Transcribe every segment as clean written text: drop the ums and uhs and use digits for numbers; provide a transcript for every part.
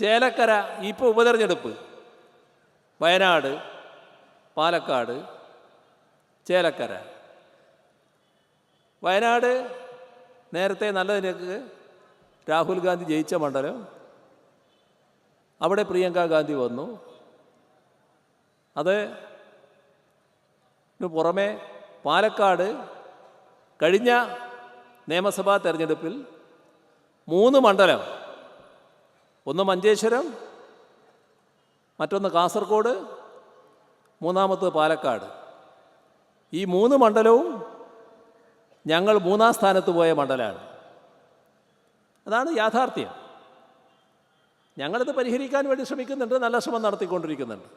ചേലക്കര ഇപ്പോൾ ഉപതെരഞ്ഞെടുപ്പ് വയനാട്, പാലക്കാട്, ചേലക്കര. വയനാട് നേരത്തെ നല്ല നിലക്ക് രാഹുൽ ഗാന്ധി ജയിച്ച മണ്ഡലം. അവിടെ പ്രിയങ്ക ഗാന്ധി വന്നു. അത് പുറമെ പാലക്കാട് കഴിഞ്ഞ നിയമസഭാ തെരഞ്ഞെടുപ്പിൽ 3 മണ്ഡലം, ഒന്ന് മഞ്ചേശ്വരം, മറ്റൊന്ന് കാസർഗോഡ്, മൂന്നാമത്തത് പാലക്കാട്. ഈ 3 മണ്ഡലവും ഞങ്ങൾ 3-ാം സ്ഥാനത്ത് പോയ മണ്ഡലമാണ്. അതാണ് യാഥാർത്ഥ്യം. ഞങ്ങളിത് പരിഹരിക്കാൻ വേണ്ടി ശ്രമിക്കുന്നുണ്ട്, നല്ല ശ്രമം നടത്തിക്കൊണ്ടിരിക്കുന്നുണ്ട്.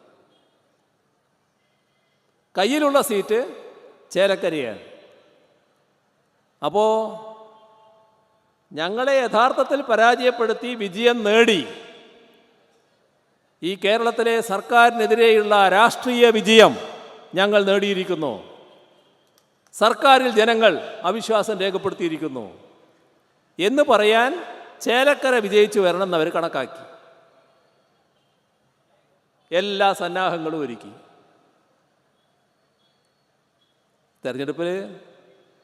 കയ്യിലുള്ള സീറ്റ് ചേലക്കരയാണ്. അപ്പോൾ ഞങ്ങളെ യഥാർത്ഥത്തിൽ പരാജയപ്പെടുത്തി വിജയം നേടി ഈ കേരളത്തിലെ സർക്കാരിനെതിരെയുള്ള രാഷ്ട്രീയ വിജയം ഞങ്ങൾ നേടിയിരിക്കുന്നു. സർക്കാരിൽ ജനങ്ങൾ അവിശ്വാസം രേഖപ്പെടുത്തിയിരിക്കുന്നു എന്ന് പറയാൻ ചേലക്കര വിജയിച്ചു വരണം എന്നവർ കണക്കാക്കി. എല്ലാ സന്നാഹങ്ങളും ഒരുക്കി. തെരഞ്ഞെടുപ്പിൽ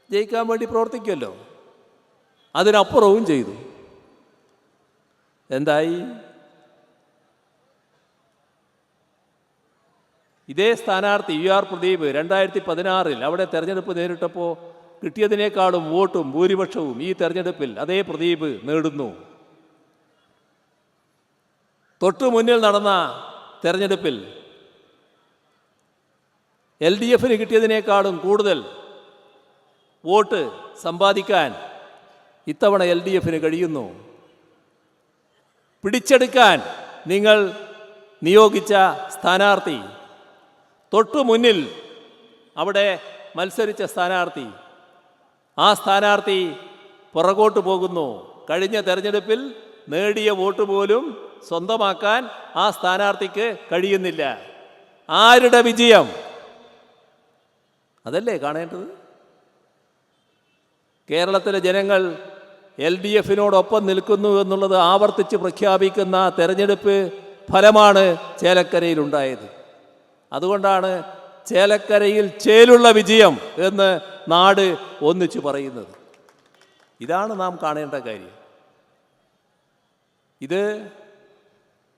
ജയിക്കാൻ വേണ്ടി പ്രവർത്തിക്കുമല്ലോ, അതിനപ്പുറവും ചെയ്തു. എന്തായി? ഇതേ സ്ഥാനാർത്ഥി UR പ്രദീപ് 2016 അവിടെ തെരഞ്ഞെടുപ്പ് നേരിട്ടപ്പോൾ കിട്ടിയതിനേക്കാളും വോട്ടും ഭൂരിപക്ഷവും ഈ തെരഞ്ഞെടുപ്പിൽ അതേ പ്രദീപ് നേടുന്നു. തൊട്ടു മുന്നിൽ നടന്ന തെരഞ്ഞെടുപ്പിൽ LDFന് കിട്ടിയതിനേക്കാളും കൂടുതൽ വോട്ട് സമ്പാദിക്കാൻ ഇത്തവണ LDFന് കഴിയുന്നു. പിടിച്ചെടുക്കാൻ നിങ്ങൾ നിയോഗിച്ച സ്ഥാനാർത്ഥി, തൊട്ടു മുന്നിൽ അവിടെ മത്സരിച്ച സ്ഥാനാർത്ഥി, ആ സ്ഥാനാർത്ഥി പുറകോട്ട് പോകുന്നു. കഴിഞ്ഞ തെരഞ്ഞെടുപ്പിൽ നേടിയ വോട്ട് പോലും സ്വന്തമാക്കാൻ ആ സ്ഥാനാർത്ഥിക്ക് കഴിയുന്നില്ല. ആരുടെ വിജയം? അതല്ലേ കാണേണ്ടത്? കേരളത്തിലെ ജനങ്ങൾ LDFനോടൊപ്പം നിൽക്കുന്നു എന്നുള്ളത് ആവർത്തിച്ച് പ്രഖ്യാപിക്കുന്ന തെരഞ്ഞെടുപ്പ് ഫലമാണ് ചേലക്കരയിലുണ്ടായത്. അതുകൊണ്ടാണ് ചേലക്കരയിൽ ചേലുള്ള വിജയം എന്ന് നാട് ഒന്നിച്ചു പറയുന്നത്. ഇതാണ് നാം കാണേണ്ട കാര്യം. ഇത്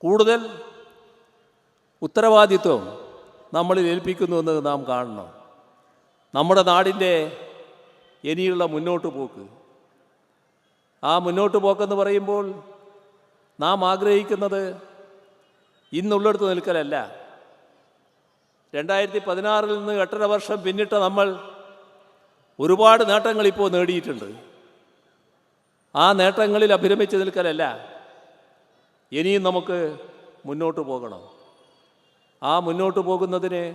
കൂടുതൽ ഉത്തരവാദിത്വം നമ്മളിൽ ഏൽപ്പിക്കുന്നുവെന്ന് നാം കാണണം. നമ്മുടെ നാടിൻ്റെ ഇനിയുള്ള മുന്നോട്ട് പോക്ക്, ആ മുന്നോട്ട് പോക്കെന്ന് പറയുമ്പോൾ നാം ആഗ്രഹിക്കുന്നത് ഇന്നുള്ളിടത്ത് നിൽക്കലല്ല. 2016 നിന്ന് 8.5 വർഷം പിന്നിട്ട നമ്മൾ ഒരുപാട് നേട്ടങ്ങൾ ഇപ്പോൾ നേടിയിട്ടുണ്ട്. ആ നേട്ടങ്ങളിൽ അഭിരമിച്ച് നിൽക്കലല്ല, ഇനിയും നമുക്ക് മുന്നോട്ട് പോകണം. ആ മുന്നോട്ട് പോകുന്നതിന്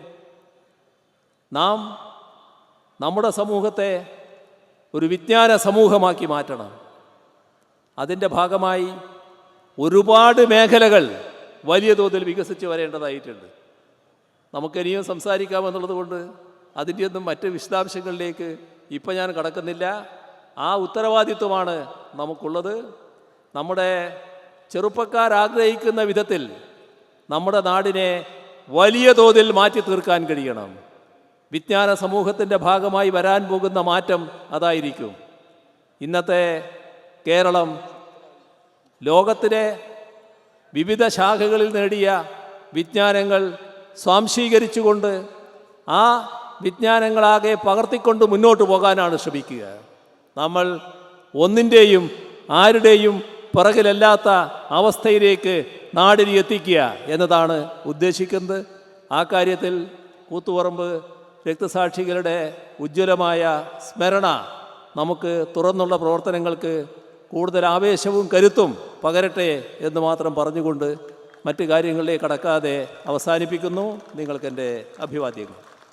നാം നമ്മുടെ സമൂഹത്തെ ഒരു വിജ്ഞാന സമൂഹമാക്കി മാറ്റണം. അതിൻ്റെ ഭാഗമായി ഒരുപാട് മേഖലകൾ വലിയ തോതിൽ വികസിച്ച് വരേണ്ടതായിട്ടുണ്ട്. നമുക്കിനിയും സംസാരിക്കാമെന്നുള്ളത് കൊണ്ട് അതിൻ്റെയൊന്നും മറ്റ് വിശദാംശങ്ങളിലേക്ക് ഇപ്പം ഞാൻ കടക്കുന്നില്ല. ആ ഉത്തരവാദിത്വമാണ് നമുക്കുള്ളത്. നമ്മുടെ ചെറുപ്പക്കാരാഗ്രഹിക്കുന്ന വിധത്തിൽ നമ്മുടെ നാടിനെ വലിയ തോതിൽ മാറ്റി തീർക്കാൻ കഴിയണം. വിജ്ഞാന സമൂഹത്തിൻ്റെ ഭാഗമായി വരാൻ പോകുന്ന മാറ്റം അതായിരിക്കും. ഇന്നത്തെ കേരളം ലോകത്തിലെ വിവിധ ശാഖകളിൽ നേടിയ വിജ്ഞാനങ്ങൾ സ്വാംശീകരിച്ചുകൊണ്ട് ആ വിജ്ഞാനങ്ങളാകെ പകർത്തിക്കൊണ്ട് മുന്നോട്ട് പോകാനാണ് ശ്രമിക്കുക. നമ്മൾ ഒന്നിൻ്റെയും ആരുടെയും പിറകിലല്ലാത്ത അവസ്ഥയിലേക്ക് നാടിനെ എത്തിക്കുക എന്നതാണ് ഉദ്ദേശിക്കുന്നത്. ആ കാര്യത്തിൽ കൂത്തുപറമ്പ് രക്തസാക്ഷികളുടെ ഉജ്ജ്വലമായ സ്മരണ നമുക്ക് തുറന്നുള്ള പ്രവർത്തനങ്ങൾക്ക് കൂടുതൽ ആവേശവും കരുത്തും പകരട്ടെ എന്ന് മാത്രം പറഞ്ഞുകൊണ്ട് മറ്റു കാര്യങ്ങളിലേക്ക് കടക്കാതെ അവസാനിപ്പിക്കുന്നു. നിങ്ങൾക്കെൻ്റെ അഭിവാദ്യങ്ങൾ.